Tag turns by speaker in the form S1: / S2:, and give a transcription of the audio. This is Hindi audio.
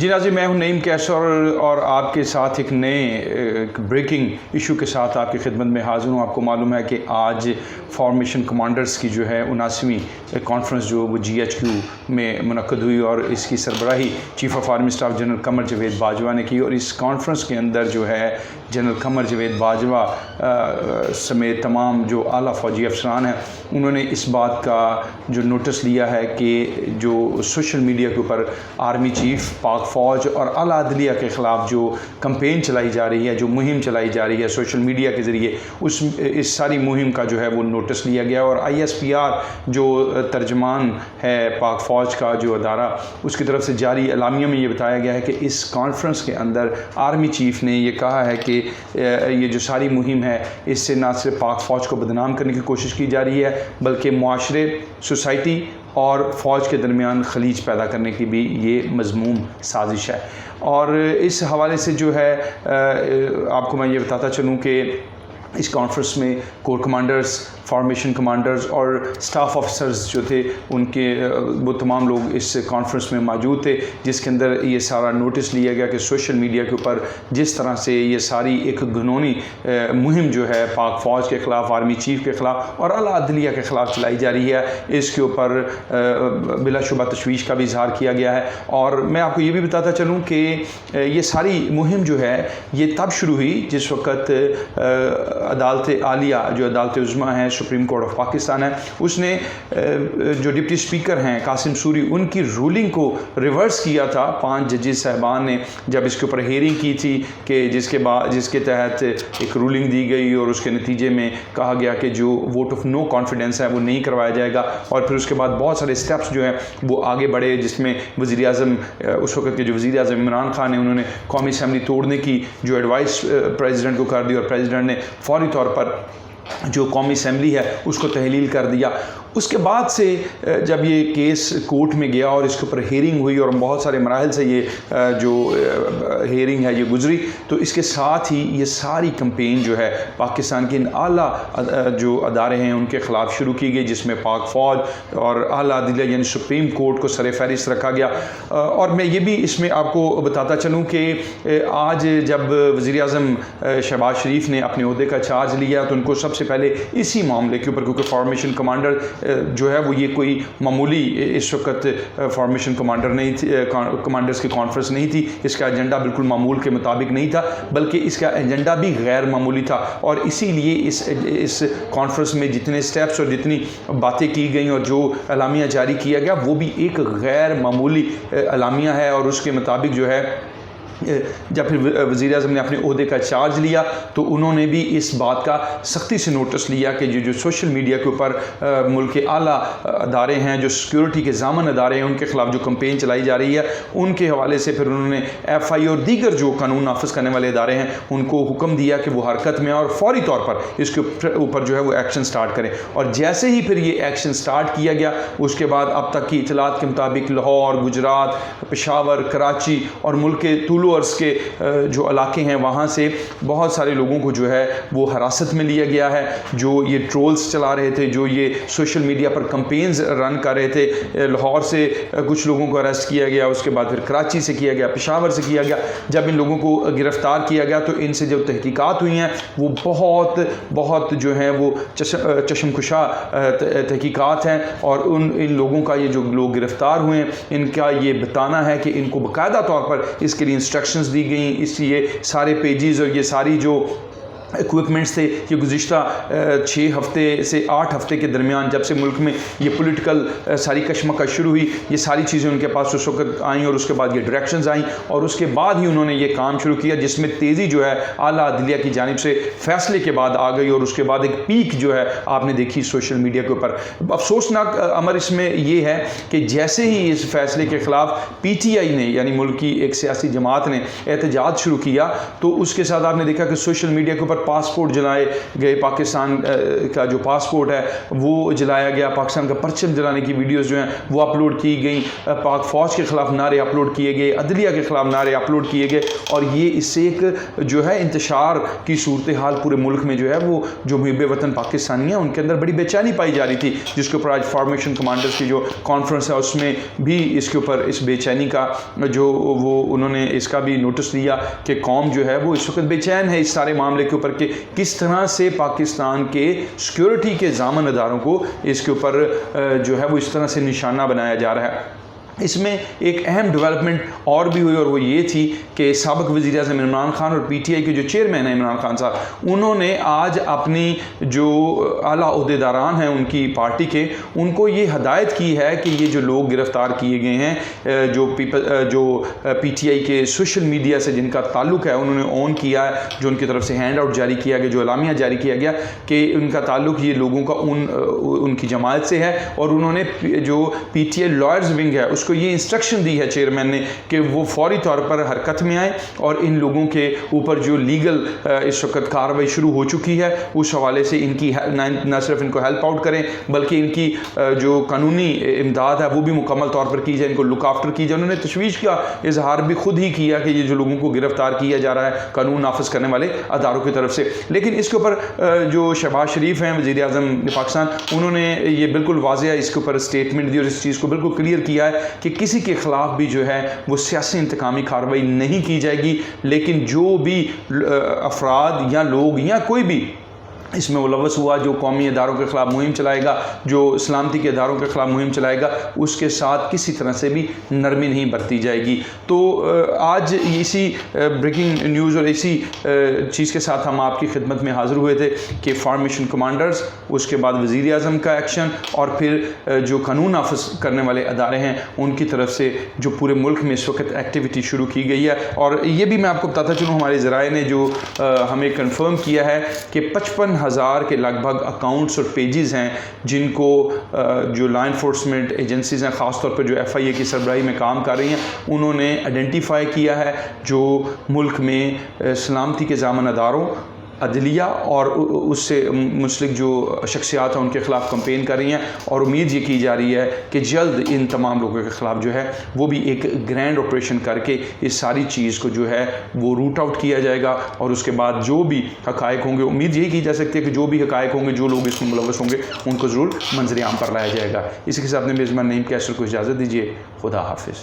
S1: जी नाज़रीन, मैं हूं नईम कैसर और आपके साथ एक नए ब्रेकिंग इशू के साथ आपकी खिदमत में हाज़िर हूं। आपको मालूम है कि आज फॉर्मेशन कमांडर्स की जो है 79वीं कॉन्फ्रेंस जो वो GHQ में मुनक़्क़द हुई और इसकी सरबराही chief of army staff general Qamar Javed Bajwa ने की। और इस कॉन्फ्रेंस के अंदर जो है जनरल कमर जावेद बाजवा समेत तमाम जो आला फ़ौजी अफसरान हैं उन्होंने इस बात का जो नोटिस लिया है कि जो सोशल मीडिया के ऊपर आर्मी चीफ़, पाक फ़ौज और आला अदलिया के ख़िलाफ़ जो कंपेन चलाई जा रही है, जो मुहिम चलाई जा रही है सोशल मीडिया के ज़रिए, इस सारी मुहिम का जो है वो नोटिस लिया गया। और ISPR जो तर्जमान है पाक फ़ौज का जो अदारा, उसकी तरफ से जारी एलामिया में ये बताया गया है कि इस कॉन्फ्रेंस के अंदर आर्मी चीफ़ ने ये कहा है कि ये जो सारी मुहिम है इससे ना सिर्फ पाक फ़ौज को बदनाम करने की कोशिश की जा रही है बल्कि मुआशरे, सोसाइटी और फ़ौज के दरमियान खलीज पैदा करने की भी ये मज़मूम साजिश है। और इस हवाले से जो है आपको मैं ये बताता चलूँ कि इस कॉन्फ्रेंस में कोर कमांडर्स, फॉर्मेशन कमांडर्स और स्टाफ ऑफिसर्स जो थे उनके वो तमाम लोग इस कॉन्फ्रेंस में मौजूद थे, जिसके अंदर ये सारा नोटिस लिया गया कि सोशल मीडिया के ऊपर जिस तरह से ये सारी एक घिनौनी मुहिम जो है पाक फ़ौज के ख़िलाफ़, आर्मी चीफ़ के ख़िलाफ़ और आला अदलिया के ख़िलाफ़ चलाई जा रही है, इसके ऊपर बिलाशुबा तशवीश का भी इजहार किया गया है। और मैं आपको ये भी बताता चलूँ कि ये सारी मुहिम जो है ये तब शुरू हुई जिस वक़्त अदालत आलिया जो अदालत उज़्मा है, सुप्रीम कोर्ट ऑफ पाकिस्तान है, उसने जो डिप्टी स्पीकर हैं कासिम सूरी, उनकी रूलिंग को रिवर्स किया था 5 जजेस साहबान ने जब इसके ऊपर हेयरिंग की थी कि जिसके तहत एक रूलिंग दी गई और उसके नतीजे में कहा गया कि जो वोट ऑफ नो कॉन्फिडेंस है वो नहीं करवाया जाएगा। और फिर उसके बाद बहुत सारे स्टेप्स जो हैं वो आगे बढ़े, जिसमें वज़ीर आज़म उस वक़्त के जो वज़ीर आज़म इमरान खान हैं उन्होंने कौमी असम्बली तोड़ने की जो एडवाइस प्रेसिडेंट को कर दी और प्रेसिडेंट ने फौरी तौर पर जो कौमी असम्बली है उसको तहलील कर दिया। उसके बाद से जब ये केस कोर्ट में गया और इसके ऊपर हेयरिंग हुई और बहुत सारे मराहल से ये जो हेयरिंग है ये गुजरी, तो इसके साथ ही ये सारी कंपेन जो है पाकिस्तान के इन आला जो अदारे हैं उनके ख़िलाफ़ शुरू की गई, जिसमें पाक फ़ौज और आला अदलिया यानी सुप्रीम कोर्ट को सर फहरिस्त रखा गया। और मैं ये भी इसमें आपको बताता चलूँ कि आज जब वज़ीर आज़म शहबाज शरीफ ने अपने ओहदे का चार्ज लिया तो उनको सबसे पहले इसी मामले के ऊपर, क्योंकि फॉर्मेशन कमांडर जो है वो ये कोई मामूली इस वक्त फॉर्मेशन कमांडर नहीं थी, कमांडर्स की कॉन्फ्रेंस नहीं थी, इसका एजेंडा बिल्कुल मामूल के मुताबिक नहीं था बल्कि इसका एजेंडा भी गैर मामूली था। और इसीलिए इस कॉन्फ्रेंस में जितने स्टेप्स और जितनी बातें की गई और जो एलामिया जारी किया गया वो भी एक गैर मामूली एलामिया है। और उसके मुताबिक जो है जब फिर वज़ीर आज़म ने अपने ओहदे का चार्ज लिया तो उन्होंने भी इस बात का सख्ती से नोटिस लिया कि जो सोशल मीडिया के ऊपर मुल्क के आला अदारे हैं, जो सिक्योरिटी के ज़ामन अदारे हैं, उनके ख़िलाफ़ जो कंपेन चलाई जा रही है उनके हवाले से फिर उन्होंने FI और दीगर जो कानून नाफिज करने वाले अदारे हैं उनको हुक्म दिया कि वो हरकत में और फौरी तौर पर इसके ऊपर जो है वो एक्शन स्टार्ट करें। और जैसे ही फिर ये एक्शन स्टार्ट किया गया उसके बाद अब तक की इतलात के मुताबिक लाहौर, गुजरात, पेशावर, कराची और मुल्क के तूलो अर्ज़ के जो इलाके हैं वहाँ से बहुत सारे लोगों को जो है वो हिरासत में लिया गया है, जो ये ट्रोल्स चला रहे थे, जो ये सोशल मीडिया पर कंपेन्स रन कर रहे थे। लाहौर से कुछ लोगों को अरेस्ट किया गया, उसके बाद फिर कराची से किया गया, पेशावर से किया गया। जब इन लोगों को गिरफ़्तार किया गया तो इनसे जो तहकीकात हुई हैं वो बहुत जो हैं वो चशमकुशा तहकीकात हैं। और इन लोगों का ये जो लोग गिरफ़्तार हुए हैं इनका ये बताना है कि इनको बाकायदा तौर पर इसके लिए इंस्ट्रक्शंस दी गई, इसलिए सारे पेजेस और ये सारी जो इक्विपमेंट्स थे ये गुज़िश्ता 6 हफ़्ते से 8 हफ़्ते के दरमियान जब से मुल्क में ये पॉलिटिकल सारी कशमकश शुरू हुई, ये सारी चीज़ें उनके पास उस वक्त आई और उसके बाद ये डायरेक्शंस आई और उसके बाद ही उन्होंने ये काम शुरू किया, जिसमें तेज़ी जो है आला अदलिया की जानिब से फ़ैसले के बाद आ गई और उसके बाद एक पीक जो है आपने देखी सोशल मीडिया के ऊपर। अफसोसनाक अमर इसमें ये है कि जैसे ही इस फैसले के ख़िलाफ़ PTI ने यानी मुल्क की एक सियासी जमात ने एहतजाज शुरू किया तो उसके साथ आपने देखा कि सोशल मीडिया के ऊपर पासपोर्ट जलाए गए, पाकिस्तान का जो पासपोर्ट है वो जलाया गया, पाकिस्तान का परचम जलाने की वीडियोस जो हैं वो अपलोड की गई, पाक फ़ौज के ख़िलाफ़ नारे अपलोड किए गए, अदलिया के ख़िलाफ़ नारे अपलोड किए गए। और ये इससे एक जो है इंतशार की सूरत हाल पूरे मुल्क में जो है वो जो मुहिब वतन पाकिस्तानी हैं उनके अंदर बड़ी बेचैनी पाई जा रही थी, जिसके ऊपर आज फॉर्मेशन कमांडर्स की जो कॉन्फ्रेंस है उसमें भी इसके ऊपर इस बेचैनी का जो वो उन्होंने इसका भी नोटिस लिया कि कौम जो है वो इस वक्त बेचैन है इस सारे मामले के ऊपर कि किस तरह से पाकिस्तान के सिक्योरिटी के ज़ामन अदारों को इसके ऊपर जो है वो इस तरह से निशाना बनाया जा रहा है। इसमें एक अहम डेवलपमेंट और भी हुई और वो ये थी कि साबिक़ वज़ीर-ए-आज़म इमरान खान और PTI के जो चेयरमैन हैं इमरान खान साहब, उन्होंने आज अपनी जो आला ओहदेदारान हैं उनकी पार्टी के, उनको ये हदायत की है कि ये जो लोग गिरफ़्तार किए गए हैं जो PTI के सोशल मीडिया से जिनका ताल्लुक़ है, उन्होंने ऑन किया है, जो उनकी तरफ से हैंड आउट जारी किया गया, जो एलामिया जारी किया गया कि उनका ताल्लुक़ ये लोगों का उनकी जमात से है। और उन्होंने जो PTI लॉयर्स विंग है उसको ये इंस्ट्रक्शन दी है चेयरमैन ने कि वो फौरी तौर पर हरकत में आए और इन लोगों के ऊपर जो लीगल इस वक्त कार्रवाई शुरू हो चुकी है उस हवाले से इनकी न सिर्फ इनको हेल्प आउट करें बल्कि इनकी जो कानूनी इमदाद है वो भी मुकम्मल तौर पर की जाए, इनको लुक आफ्टर की जाए। उन्होंने तशवीश का इजहार भी खुद ही किया कि ये जो लोगों को गिरफ्तार किया जा रहा है कानून नाफिज करने वाले अदारों की तरफ से। लेकिन इसके ऊपर जो शहबाज शरीफ हैं वज़ीर-ए-आज़म पाकिस्तान, उन्होंने ये बिल्कुल वाज़ेह इसके ऊपर स्टेटमेंट दी और इस चीज़ को बिल्कुल क्लियर किया है कि किसी के ख़िलाफ़ भी जो है वो सियासी इंतकामी कार्रवाई नहीं की जाएगी, लेकिन जो भी अफराद या लोग या कोई भी इसमें मुलव्वस हुआ जो कौमी इदारों के ख़िलाफ़ मुहिम चलाएगा, जो सलामती के इदारों के ख़िलाफ़ मुहिम चलाएगा, उसके साथ किसी तरह से भी नरमी नहीं बरती जाएगी। तो आज इसी ब्रेकिंग न्यूज़ और इसी चीज़ के साथ हम आपकी खिदमत में हाज़िर हुए थे कि फॉर्मेशन कमांडर्स, उसके बाद वज़ीर-ए-आज़म का एक्शन और फिर जो कानून नाफिज करने वाले अदारे हैं उनकी तरफ से जो पूरे मुल्क में इस वक्त एक्टिविटी शुरू की गई है। और ये भी मैं आपको बताता चलूँ, हमारे ज़राए ने जो हमें कन्फर्म किया है कि 55,000 के लगभग अकाउंट्स और पेजेस हैं जिनको जो लॉ इन्फोर्समेंट एजेंसीज़ हैं, ख़ास तौर पर जो FIA की सरबराही में काम कर रही हैं, उन्होंने आइडेंटिफाई किया है जो मुल्क में सलामती के ज़ामन अदारों, अदलिया और उससे मुस्लिक जो शख्सियात हैं उनके ख़िलाफ़ कंपेन कर रही हैं। और उम्मीद ये की जा रही है कि जल्द इन तमाम लोगों के ख़िलाफ़ जो है वो भी एक ग्रैंड ऑपरेशन करके इस सारी चीज़ को जो है वो रूट आउट किया जाएगा। और उसके बाद जो भी हक़ाइक़ होंगे, उम्मीद यही की जा सकती है कि जो भी हक़ाइक़ होंगे, जो लोग इसमें मुलव्वस होंगे, उनको ज़रूर मंज़र आम पर लाया जाएगा। इसी के साथ अपने मेज़बान नईम कैसर को इजाज़त दीजिए। खुदा हाफ़िज़।